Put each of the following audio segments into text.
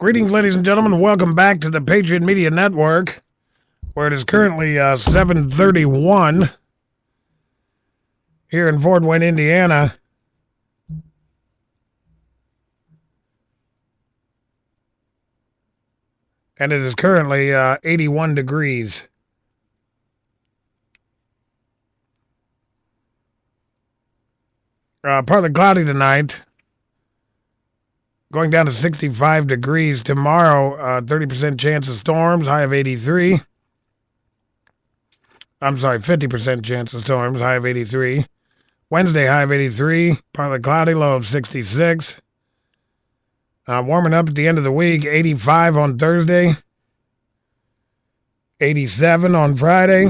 Greetings, ladies and gentlemen. Welcome back to the Patriot Media Network, where it is currently 7:31 here in Fort Wayne, Indiana. And it is currently 81 degrees. Partly cloudy tonight. Going down to 65 degrees tomorrow. 30% chance of storms, high of 83. I'm sorry, 50% chance of storms, high of 83. Wednesday, high of 83. Partly cloudy, low of 66. Warming up at the end of the week, 85 on Thursday. 87 on Friday.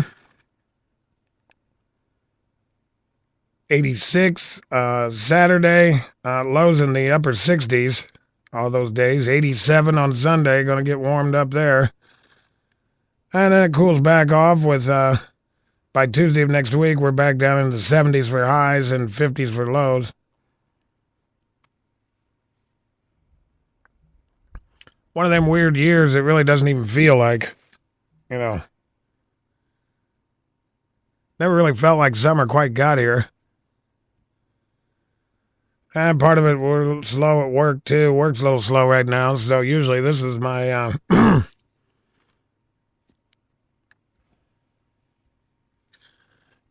86 Saturday. Lows in the upper 60s all those days. 87 on Sunday. Going to get warmed up there. And then it cools back off with, by Tuesday of next week, we're back down in the 70s for highs and 50s for lows. One of them weird years it really doesn't even feel like, never really felt like summer quite got here. And part of it, we're slow at work, too. Work's a little slow right now, so usually this is my,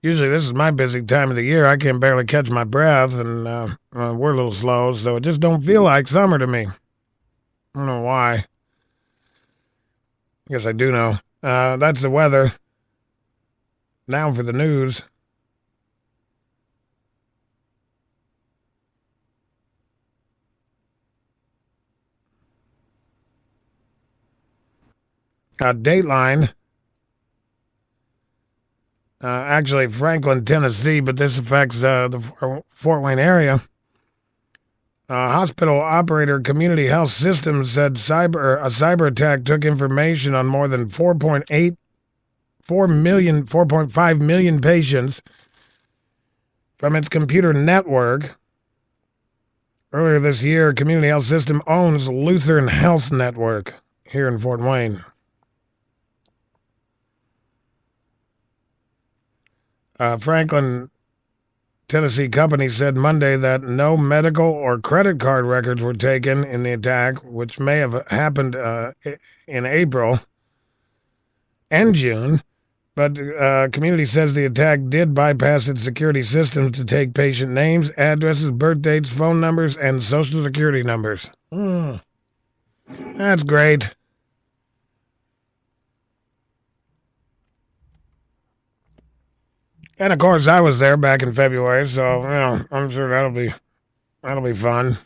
usually this is my busy time of the year. I can barely catch my breath, and we're a little slow, so it just don't feel like summer to me. I don't know why. I guess I do know. That's the weather. Now for the news. Dateline. Actually, Franklin, Tennessee, but this affects the Fort Wayne area. Hospital operator Community Health Systems said a cyber attack took information on more than 4.5 million patients from its computer network. Earlier this year, Community Health System owns Lutheran Health Network here in Fort Wayne. Franklin, Tennessee company said Monday that no medical or credit card records were taken in the attack, which may have happened in April and June. But community says the attack did bypass its security systems to take patient names, addresses, birth dates, phone numbers, and social security numbers. That's great. And of course, I was there back in February, so I'm sure that'll be fun.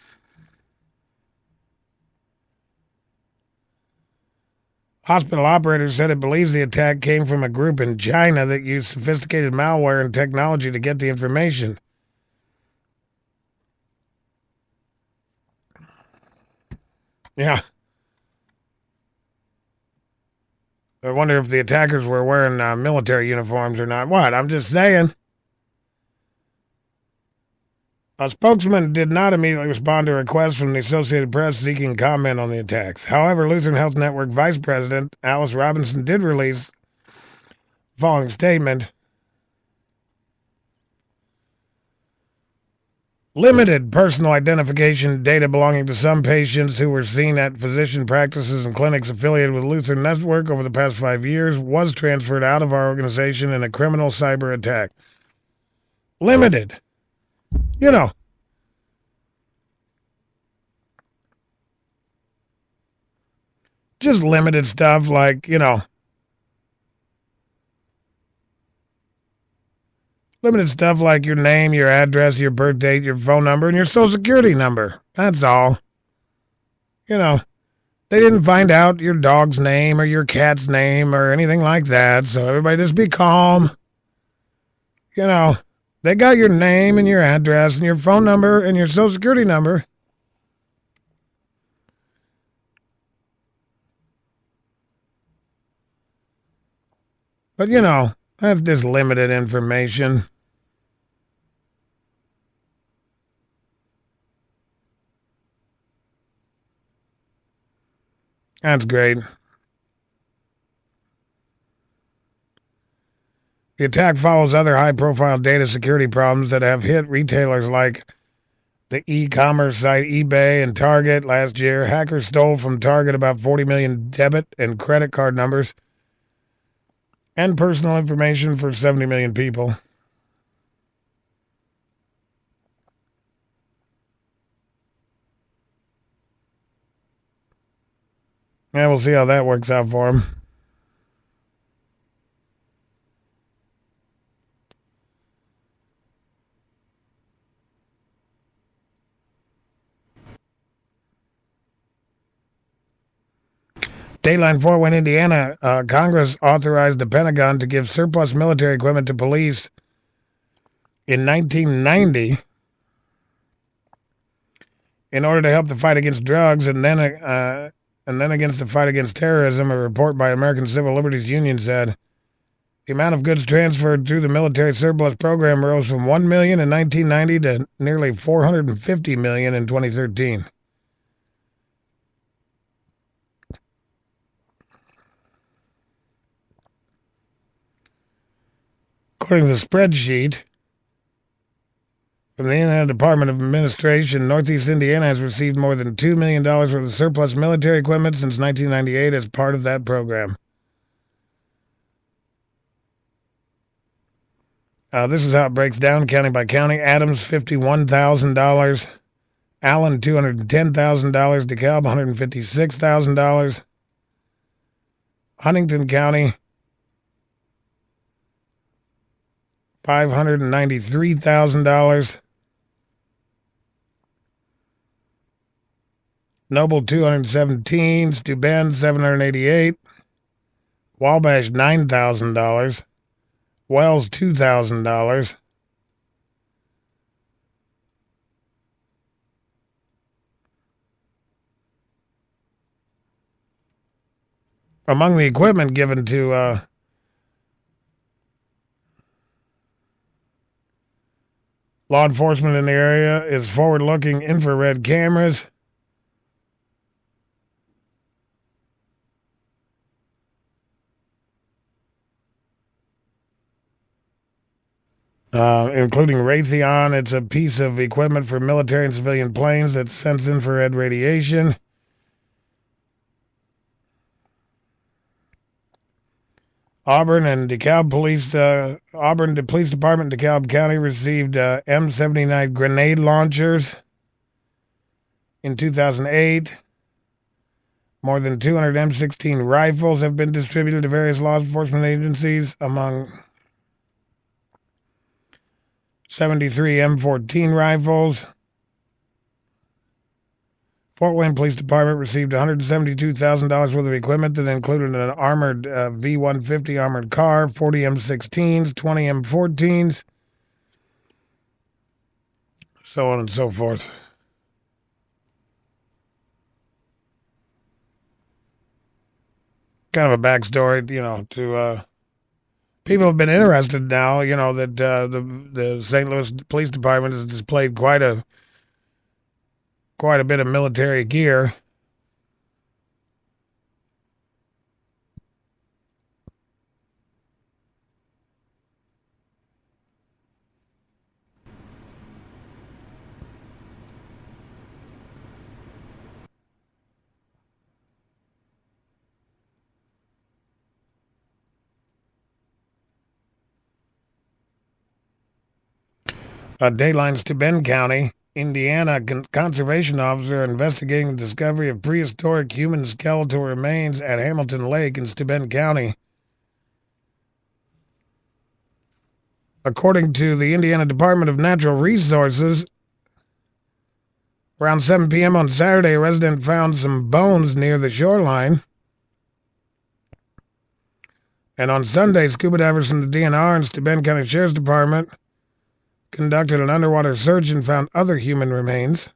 Hospital operators said it believes the attack came from a group in China that used sophisticated malware and technology to get the information. Yeah. I wonder if the attackers were wearing military uniforms or not. What? I'm just saying. A spokesman did not immediately respond to requests from the Associated Press seeking comment on the attacks. However, Lutheran Health Network Vice President Alice Robinson did release the following statement. Limited personal identification data belonging to some patients who were seen at physician practices and clinics affiliated with Lutheran Network over the past 5 years was transferred out of our organization in a criminal cyber attack. Limited. Just limited stuff like, limited stuff like your name, your address, your birth date, your phone number, and your social security number. That's all. They didn't find out your dog's name or your cat's name or anything like that, so everybody just be calm. They got your name and your address and your phone number and your social security number. But, that's just limited information. That's great. The attack follows other high-profile data security problems that have hit retailers like the e-commerce site eBay and Target last year. Hackers stole from Target about 40 million debit and credit card numbers and personal information for 70 million people. Yeah, we'll see how that works out for them. Dateline 4, when Indiana, Congress authorized the Pentagon to give surplus military equipment to police in 1990 in order to help the fight against drugs and then against the fight against terrorism. A report by American Civil Liberties Union said the amount of goods transferred through the military surplus program rose from 1 million in 1990 to nearly 450 million in 2013. According to the spreadsheet from the Indiana Department of Administration, Northeast Indiana has received more than $2 million worth of surplus military equipment since 1998 as part of that program. This is how it breaks down county by county. Adams, $51,000. Allen, $210,000. DeKalb, $156,000. Huntington County, $593,000. Noble, $217,000. Steuben, $788,000. Wabash, $9,000. Wells, $2,000. Among the equipment given to law enforcement in the area is forward-looking infrared cameras, including Raytheon. It's a piece of equipment for military and civilian planes that sense infrared radiation. Auburn Police Department in DeKalb County received M79 grenade launchers in 2008. More than 200 M16 rifles have been distributed to various law enforcement agencies, among 73 M14 rifles. Fort Wayne Police Department received $172,000 worth of equipment that included an armored V-150 armored car, 40 M16s, 20 M14s, so on and so forth. Kind of a backstory, to people have been interested now, that the St. Louis Police Department has displayed quite a bit of military gear. Dateline Steuben County, Indiana conservation officer investigating the discovery of prehistoric human skeletal remains at Hamilton Lake in Steuben County. According to the Indiana Department of Natural Resources, around 7 p.m. on Saturday, a resident found some bones near the shoreline. And on Sunday, scuba divers from the DNR and Steuben County Sheriff's Department conducted an underwater search and found other human remains.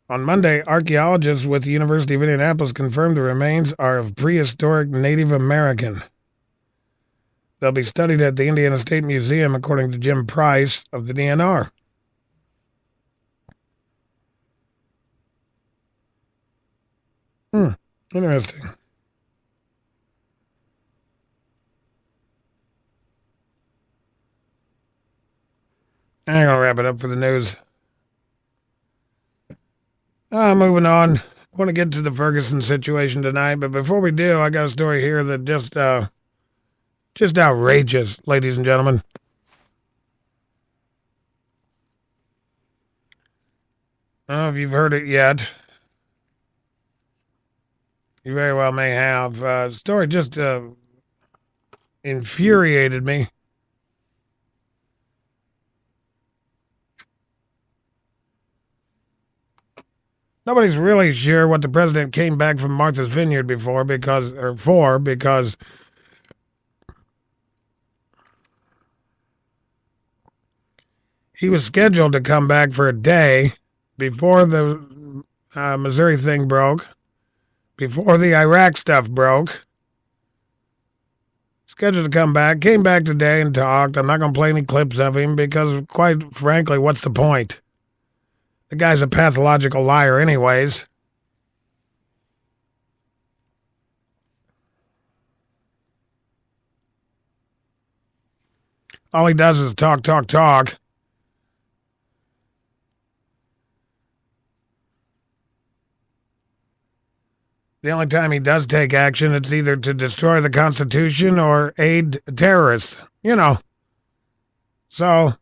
On Monday, archaeologists with the University of Indianapolis confirmed the remains are of prehistoric Native American. They'll be studied at the Indiana State Museum, according to Jim Price of the DNR. Interesting. I'm going to wrap it up for the news. Moving on. I want to get to the Ferguson situation tonight, but before we do, I got a story here that just outrageous, ladies and gentlemen. I don't know if you've heard it yet. You very well may have. The story just infuriated me. Nobody's really sure what the president came back from Martha's Vineyard because he was scheduled to come back for a day before the Missouri thing broke, before the Iraq stuff broke. Scheduled to come back, came back today and talked. I'm not going to play any clips of him because, quite frankly, what's the point? The guy's a pathological liar anyways. All he does is talk. The only time he does take action, it's either to destroy the Constitution or aid terrorists. So,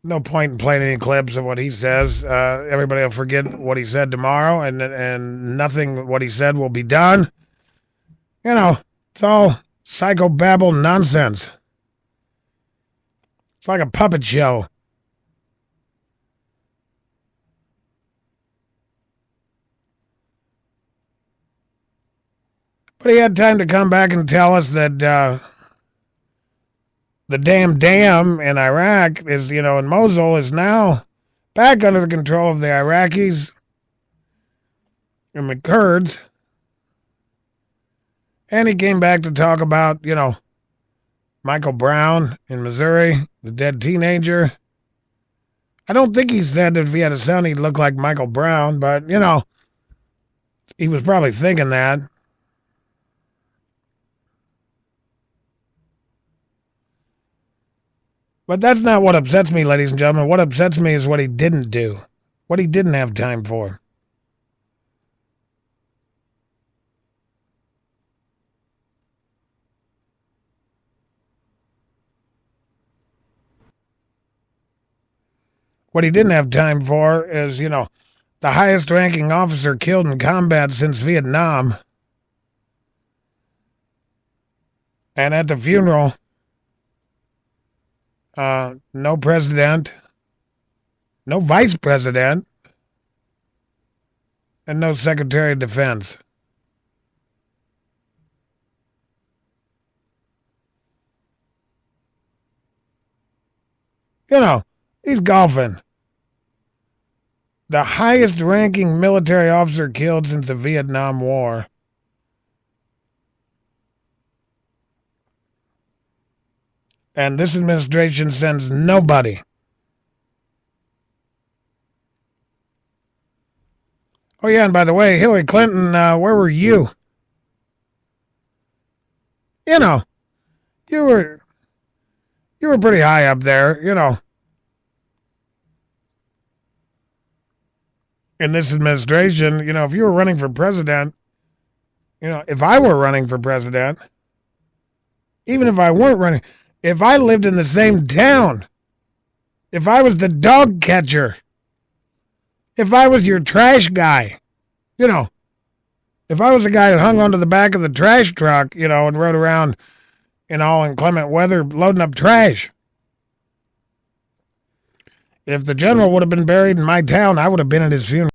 no point in playing any clips of what he says. Everybody will forget what he said tomorrow, and nothing what he said will be done. It's all psychobabble nonsense. It's like a puppet show. But he had time to come back and tell us that the damn dam in Iraq is, in Mosul is now back under the control of the Iraqis and the Kurds. And he came back to talk about, Michael Brown in Missouri, the dead teenager. I don't think he said that if he had a son, he'd look like Michael Brown, but, he was probably thinking that. But that's not what upsets me, ladies and gentlemen. What upsets me is what he didn't do, what he didn't have time for. What he didn't have time for is, the highest ranking officer killed in combat since Vietnam. And at the funeral, no president, no vice president, and no secretary of defense. He's golfing. The highest ranking military officer killed since the Vietnam War. And this administration sends nobody. Oh, yeah, and by the way, Hillary Clinton, where were you? You were pretty high up there, in this administration. If you were running for president, if I were running for president, even if I weren't running, if I lived in the same town, if I was the dog catcher, if I was your trash guy, if I was the guy that hung onto the back of the trash truck, and rode around in all inclement weather loading up trash. If the general would have been buried in my town, I would have been at his funeral.